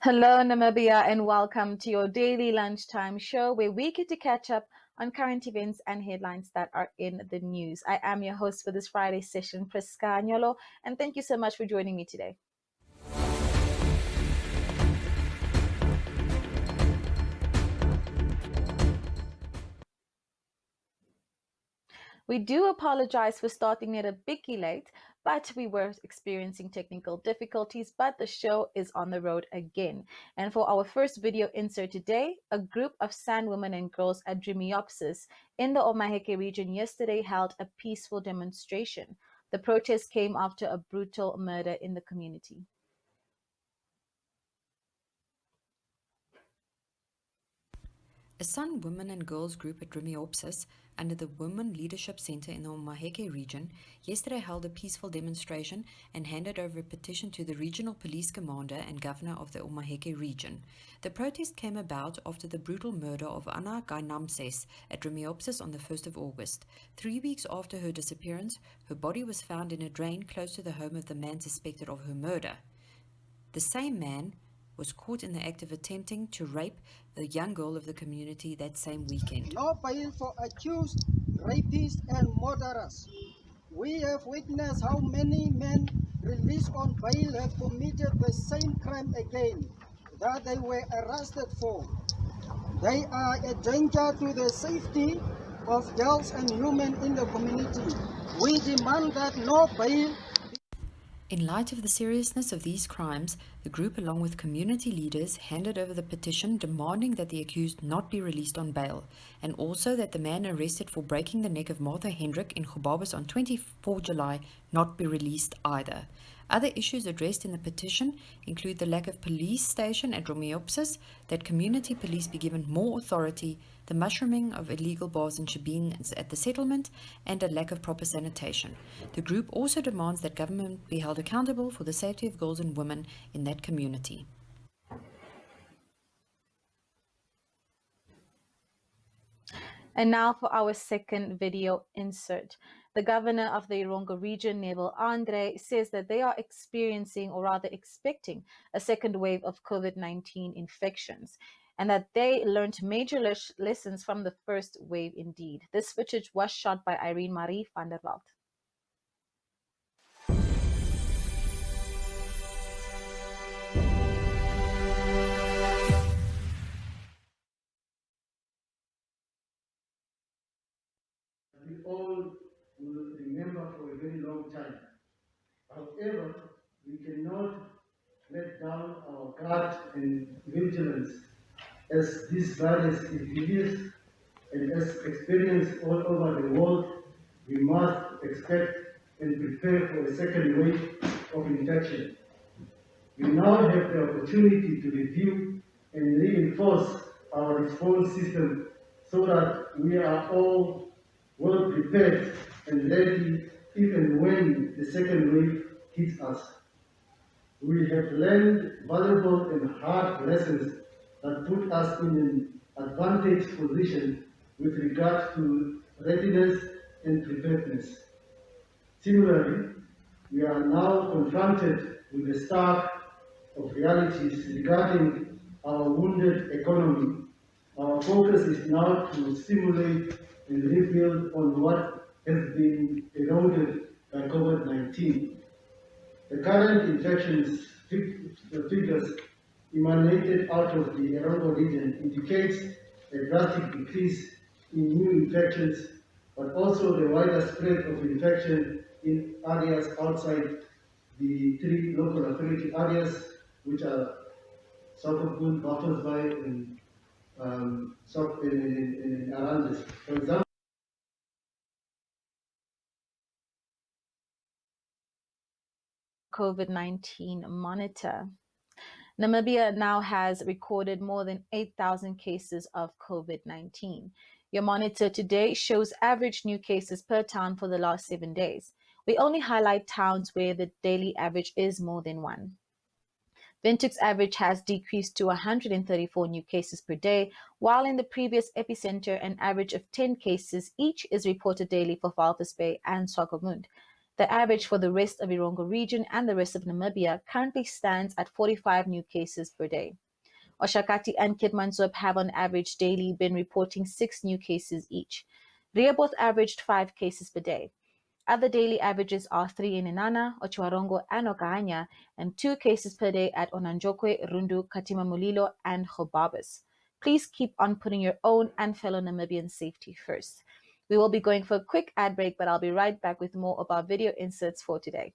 Hello, Namibia, and welcome to your daily lunchtime show where we get to catch up on current events and headlines that are in the news. I am your host for this Friday session, Priska Agnolo, and thank you so much for joining me today. We do apologize for starting it a bit late, but we were experiencing technical difficulties. But the show is on the road again. And for our first video insert today, a group of San women and girls at Drimiopsis in the Omaheke region yesterday held a peaceful demonstration. The protest came after a brutal murder in the community. A San women and girls group at Drimiopsis, under the Women Leadership Center in the Omaheke region, yesterday held a peaceful demonstration and handed over a petition to the regional police commander and governor of the Omaheke region. The protest came about after the brutal murder of Anna Gainamses at Drimiopsis on the 1st of August. 3 weeks after her disappearance, her body was found in a drain close to the home of the man suspected of her murder. The same man was caught in the act of attempting to rape the young girl of the community that same weekend. No bail for accused rapists and murderers. We have witnessed how many men released on bail have committed the same crime again that they were arrested for. They are a danger to the safety of girls and women in the community. We demand that no bail. In light of the seriousness of these crimes, the group, along with community leaders, handed over the petition demanding that the accused not be released on bail, and also that the man arrested for breaking the neck of Martha Hendrick in Gobabis on 24 July not be released either. Other issues addressed in the petition include the lack of police station at Drimiopsis, that community police be given more authority, the mushrooming of illegal bars and shebeens at the settlement, and a lack of proper sanitation. The group also demands that government be held accountable for the safety of girls and women in that community. And now for our second video insert. The governor of the Irongo region, Neville Andre, says that they are experiencing, or rather expecting, a second wave of COVID-19 infections, and that they learned major lessons from the first wave indeed. This footage was shot by Irene Marie van der Walt. We all will remember for a very long time. However, we cannot let down our guard and vigilance as this virus is hideous and as experienced all over the world. We must expect and prepare for a second wave of infection. We now have the opportunity to review and reinforce our response system so that we are all well prepared and ready if and when the second wave hits us. We have learned valuable and hard lessons that put us in an advantaged position with regard to readiness and preparedness. Similarly, we are now confronted with the stark of realities regarding our wounded economy. Our focus is now to stimulate and rebuild on what has been eroded by COVID-19. The current infections figures emanated out of the Irongo region indicates a drastic decrease in new infections, but also the wider spread of infection in areas outside the three local authority areas, which are Sokopun, Buffelsby, and Arandis. For example, COVID-19 monitor. Namibia now has recorded more than 8,000 cases of COVID-19. Your monitor today shows average new cases per town for the last 7 days. We only highlight towns where the daily average is more than one. Windhoek's average has decreased to 134 new cases per day, while in the previous epicenter, an average of 10 cases each is reported daily for Walvis Bay and Swakopmund. The average for the rest of Irongo region and the rest of Namibia currently stands at 45 new cases per day. Oshakati and Kitmanzop have on average daily been reporting 6 new cases each. Rehoboth averaged 5 cases per day. Other daily averages are 3 in Ochiwarongo, and Okahanya, and 2 cases per day at Onanjokwe, Rundu, Katima Mulilo, and Hobabas. Please keep on putting your own and fellow Namibian safety first. We will be going for a quick ad break, but I'll be right back with more of our video inserts for today.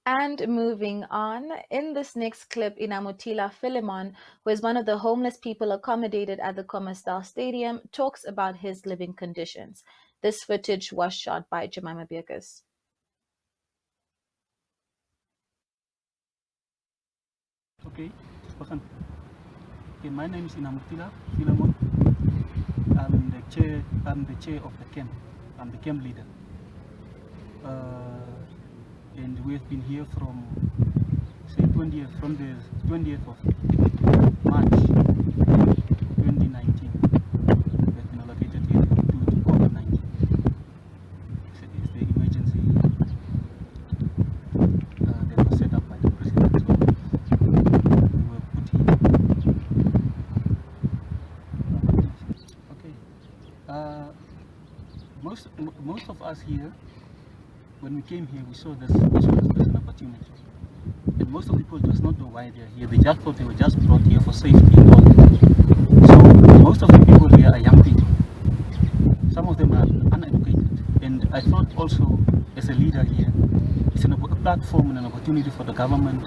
And moving on, in this next clip, Inamutila Philemon, who is one of the homeless people accommodated at the Comastal Stadium, talks about his living conditions. This footage was shot by Jemima Birkus. Okay, Bakan. Okay, my name is Inamutila Philemon. I'm the chair of the camp. I'm the camp leader. And we've been here from say 20th from the 20th of March 2019. We've been allocated here to COVID-19. It's the emergency that was set up by the president. So we were put here. Okay. Most of us here, when we came here, we saw this as an opportunity. And most of people does not know why they are here. They just thought they were just brought here for safety and all that. So most of the people here are young people. Some of them are uneducated. And I thought also, as a leader here, it's a platform and an opportunity for the government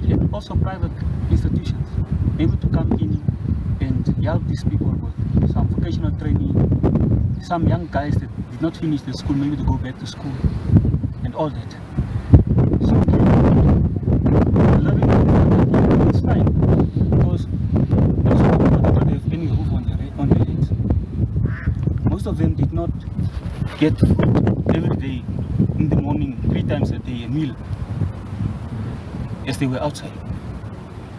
and also private institutions able to come in and help these people with some vocational training, some young guys that did not finish the school, maybe to go back to school and all that. So living it's fine because most of the people did not have any roof on their heads. Most of them did not get every day in the morning 3 times a day a meal as they were outside.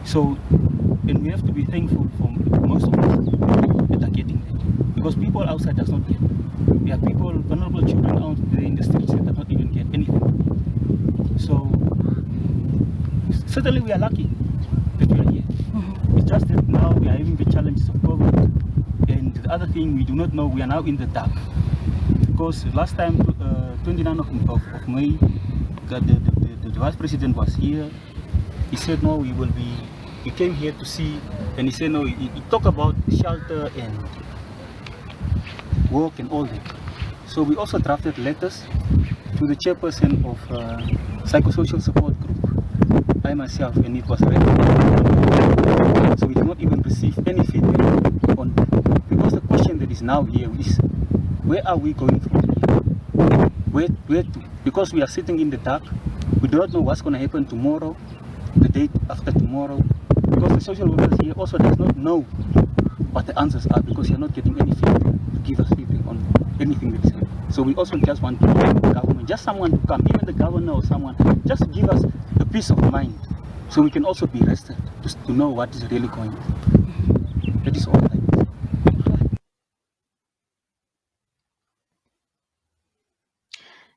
So, and we have to be thankful for most of us that are getting that. Because people outside does not get. There are people, vulnerable children out there in the streets that do not even get anything. So, certainly we are lucky that we are here. It's just that now we are having the challenges of COVID. And the other thing, we do not know, we are now in the dark. Because last time, 29th of May, the vice president was here. He said, no, we came here to see, and he said, no, he talked about shelter and work and all that. So we also drafted letters to the chairperson of psychosocial support group, I myself, and it was read. So we did not even receive any feedback on that. Because the question that is now here is, where are we going from here? Where to? Because we are sitting in the dark, we do not know what's going to happen tomorrow, the day after tomorrow, because the social workers here also does not know what the answers are, because you're not getting any feedback to give us feedback on anything that is happening. So we also just want to beg the government, just someone to come, even the governor or someone, just to give us a peace of mind, so we can also be rested to know what is really going on. That is all I think.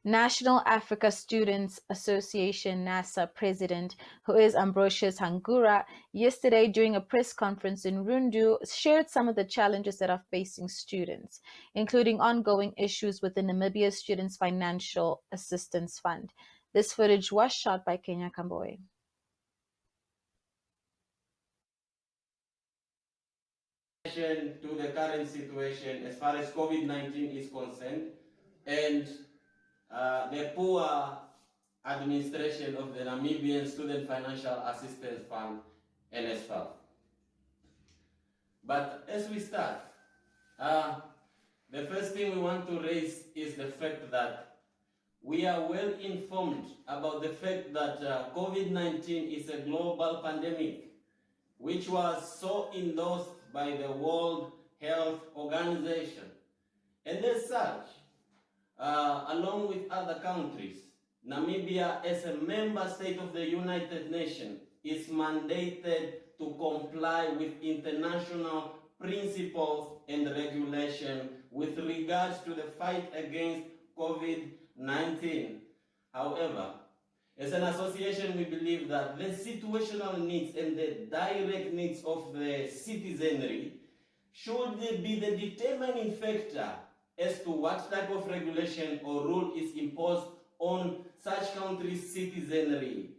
National Africa Students Association NASA president, who is Ambrosius Hangura, yesterday during a press conference in Rundu, shared some of the challenges that are facing students, including ongoing issues with the Namibia Students Financial Assistance Fund. This footage was shot by Kenya Kamboe. To the current situation as far as COVID-19 is concerned, and the poor administration of the Namibian Student Financial Assistance Fund, NSFAF. But as we start, the first thing we want to raise is the fact that we are well informed about the fact that COVID-19 is a global pandemic, which was so endorsed by the World Health Organization. And as such, along with other countries, Namibia, as a member state of the United Nations, is mandated to comply with international principles and regulation with regards to the fight against COVID-19. However, as an association, we believe that the situational needs and the direct needs of the citizenry should be the determining factor as to what type of regulation or rule is imposed on such countries' citizenry,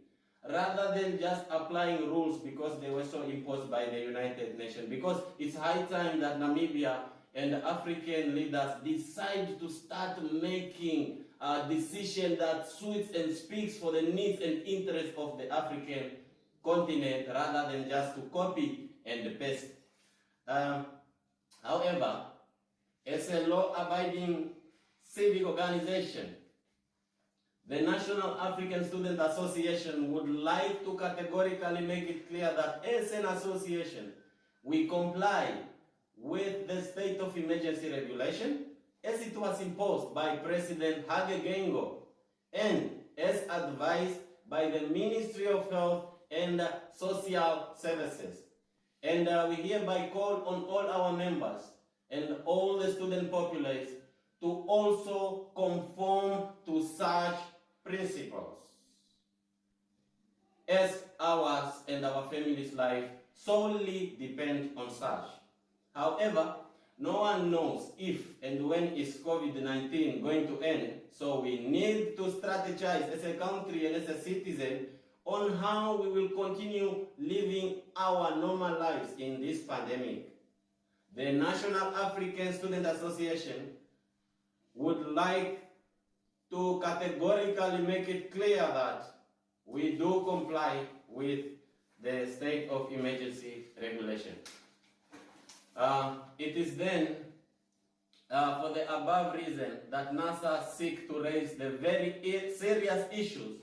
rather than just applying rules because they were so imposed by the United Nations. Because it's high time that Namibia and African leaders decide to start making a decision that suits and speaks for the needs and interests of the African continent, rather than just to copy and paste. However, as a law-abiding civic organization, the National African Student Association would like to categorically make it clear that as an association, we comply with the state of emergency regulation as it was imposed by President Hage Geingob and as advised by the Ministry of Health and Social Services. And we hereby call on all our members and all the student populace to also conform to such principles, as ours and our family's life solely depend on such. However, no one knows if and when is COVID-19 going to end, so we need to strategize as a country and as a citizen on how we will continue living our normal lives in this pandemic. The National African Student Association would like to categorically make it clear that we do comply with the state of emergency regulation. It is then for the above reason that NASA seek to raise the very serious issues,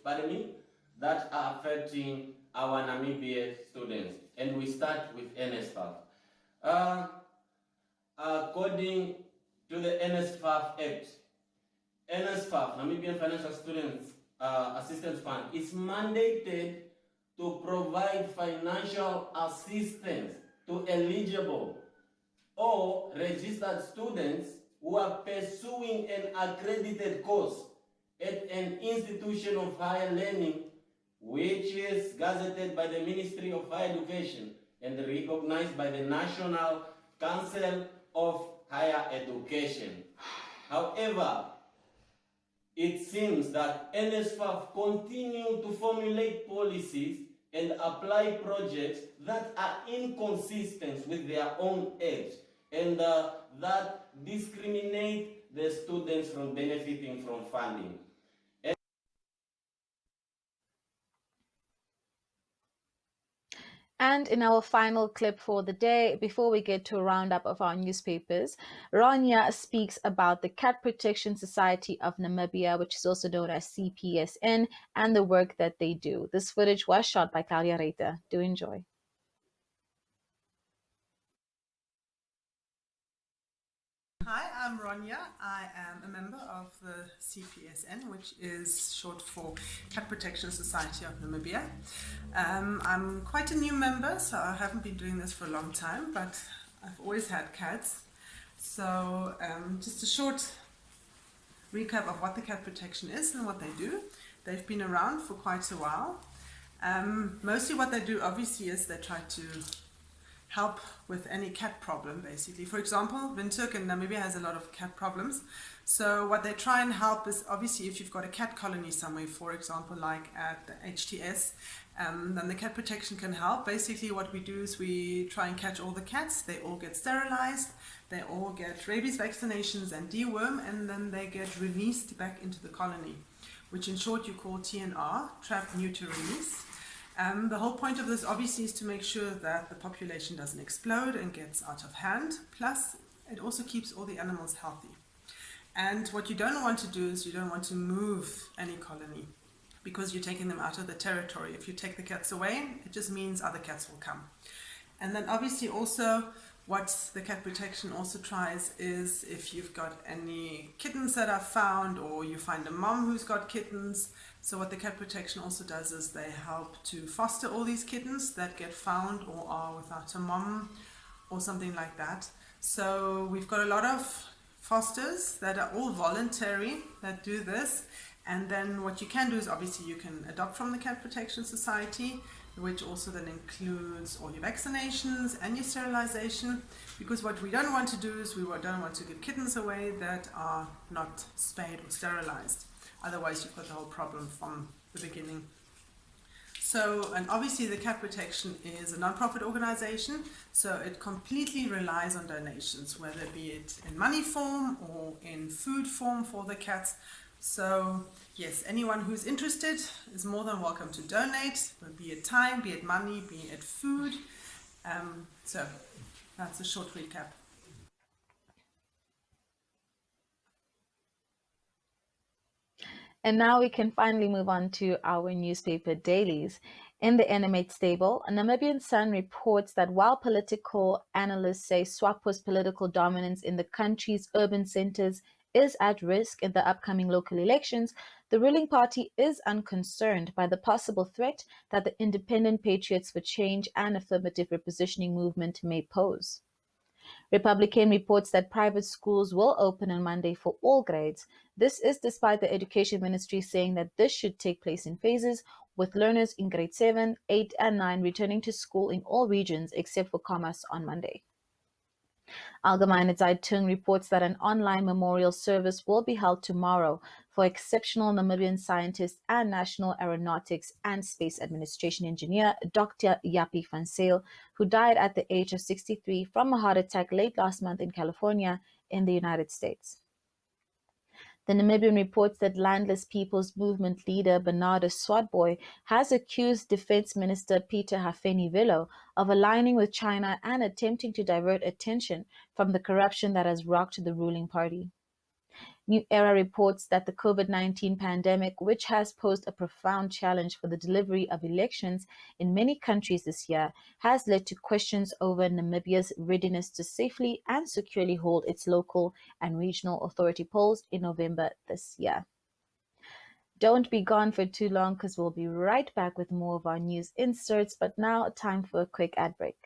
that are affecting our Namibian students. And we start with NSFAF. According to the NSFAF Act, NSFAF, Namibian Financial Students Assistance Fund, is mandated to provide financial assistance to eligible or registered students who are pursuing an accredited course at an institution of higher learning which is gazetted by the Ministry of Higher Education and recognized by the National Council of Higher Education. However, it seems that NSFAF continue to formulate policies and apply projects that are inconsistent with their own age and that discriminate the students from benefiting from funding. And in our final clip for the day, before we get to a roundup of our newspapers, Rania speaks about the Cat Protection Society of Namibia, which is also known as CPSN, and the work that they do. This footage was shot by Claudia Reiter. Do enjoy. Hi, I'm Ronya. I am a member of the CPSN, which is short for Cat Protection Society of Namibia. I'm quite a new member, so I haven't been doing this for a long time, but I've always had cats. So just a short recap of what the cat protection is and what they do. They've been around for quite a while. Mostly what they do, obviously, is they try to help with any cat problem, basically. For example, Windhoek in Namibia has a lot of cat problems. So what they try and help is, obviously, if you've got a cat colony somewhere, for example, like at the HTS, then the cat protection can help. Basically, what we do is we try and catch all the cats. They all get sterilized. They all get rabies vaccinations and deworm, and then they get released back into the colony, which in short you call TNR, trap, neuter, release. The whole point of this obviously is to make sure that the population doesn't explode and gets out of hand. Plus, it also keeps all the animals healthy. And what you don't want to do is you don't want to move any colony because you're taking them out of the territory. If you take the cats away, it just means other cats will come. And then obviously also what the cat protection also tries is if you've got any kittens that are found or you find a mom who's got kittens. So what the cat protection also does is they help to foster all these kittens that get found or are without a mom or something like that. So we've got a lot of fosters that are all voluntary that do this. And then what you can do is obviously you can adopt from the Cat Protection Society, which also then includes all your vaccinations and your sterilization, because what we don't want to do is we don't want to give kittens away that are not spayed or sterilized. Otherwise you've got the whole problem from the beginning. So, and obviously the Cat Protection is a non-profit organization, so it completely relies on donations, whether be it in money form or in food form for the cats. So yes, anyone who's interested is more than welcome to donate, be it time, be it money, be it food. So that's a short recap. And now we can finally move on to our newspaper dailies. In the NMH stable, a Namibian Sun reports that while political analysts say SWAPO's political dominance in the country's urban centers is at risk in the upcoming local elections, the ruling party is unconcerned by the possible threat that the Independent Patriots for Change and Affirmative Repositioning movement may pose. Republican reports that private schools will open on Monday for all grades. This is despite the Education Ministry saying that this should take place in phases, with learners in grade 7, 8, and 9 returning to school in all regions except for Commerce on Monday. Allgemeine Zeitung reports that an online memorial service will be held tomorrow for exceptional Namibian scientist and National Aeronautics and Space Administration engineer Dr. Yapi van Zyl, who died at the age of 63 from a heart attack late last month in California in the United States. The Namibian reports that Landless People's Movement leader Bernardus Swartboy has accused Defense Minister Peter Hafeni-Villo of aligning with China and attempting to divert attention from the corruption that has rocked the ruling party. New Era reports that the COVID-19 pandemic, which has posed a profound challenge for the delivery of elections in many countries this year, has led to questions over Namibia's readiness to safely and securely hold its local and regional authority polls in November this year. Don't be gone for too long because we'll be right back with more of our news inserts, but now time for a quick ad break.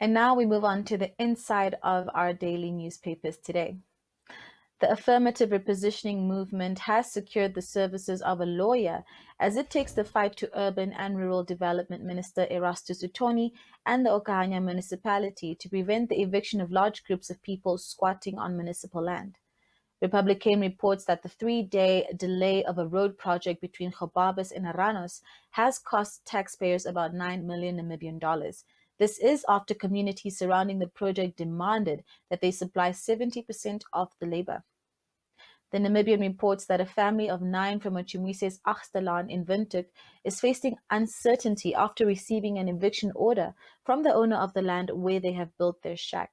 And now we move on to the inside of our daily newspapers today. The affirmative repositioning movement has secured the services of a lawyer as it takes the fight to Urban and Rural Development Minister Erastus Utoni and the Okahanya municipality to prevent the eviction of large groups of people squatting on municipal land. Republican reports that the 3-day delay of a road project between Gobabis and Aranos has cost taxpayers about 9 million Namibian dollars. This is after communities surrounding the project demanded that they supply 70% of the labor. The Namibian reports that a family of 9 from Mochimise's Achterlaan in Windhoek is facing uncertainty after receiving an eviction order from the owner of the land where they have built their shack.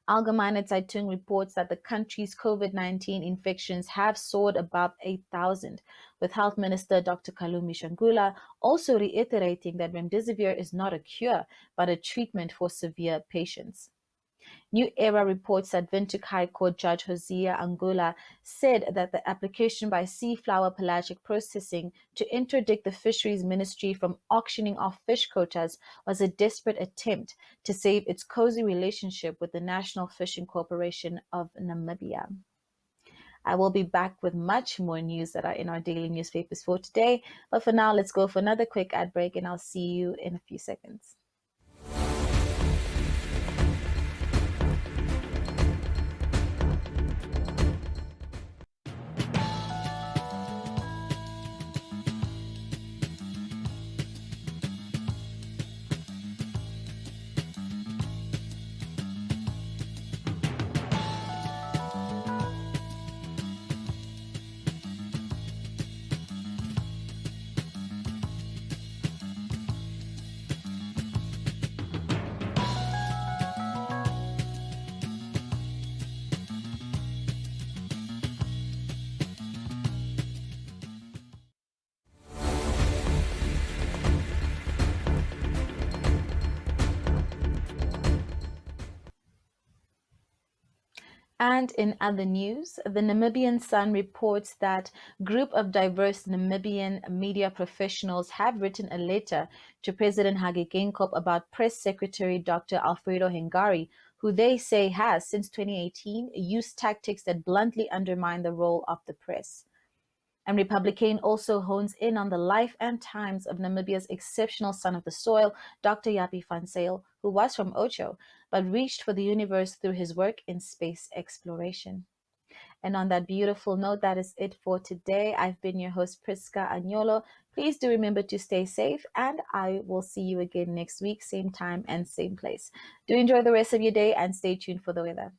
Allgemeine Zeitung reports that the country's COVID-19 infections have soared above 8,000, with Health Minister Dr. Kalumi Shangula also reiterating that remdesivir is not a cure, but a treatment for severe patients. New Era reports that Windhoek High Court Judge Hosea Angula said that the application by Seaflower Pelagic Processing to interdict the Fisheries Ministry from auctioning off fish quotas was a desperate attempt to save its cozy relationship with the National Fishing Corporation of Namibia. I will be back with much more news that are in our daily newspapers for today, but for now, let's go for another quick ad break and I'll see you in a few seconds. And in other news, the Namibian Sun reports that group of diverse Namibian media professionals have written a letter to President Hage Geingob about Press Secretary Dr. Alfredo Hengari, who they say has, since 2018, used tactics that bluntly undermine the role of the press. And Republican also hones in on the life and times of Namibia's exceptional son of the soil, Dr. Yapi van Zyl, who was from Ocho, but reached for the universe through his work in space exploration. And on that beautiful note, that is it for today. I've been your host, Priska Agnolo. Please do remember to stay safe, and I will see you again next week, same time and same place. Do enjoy the rest of your day and stay tuned for the weather.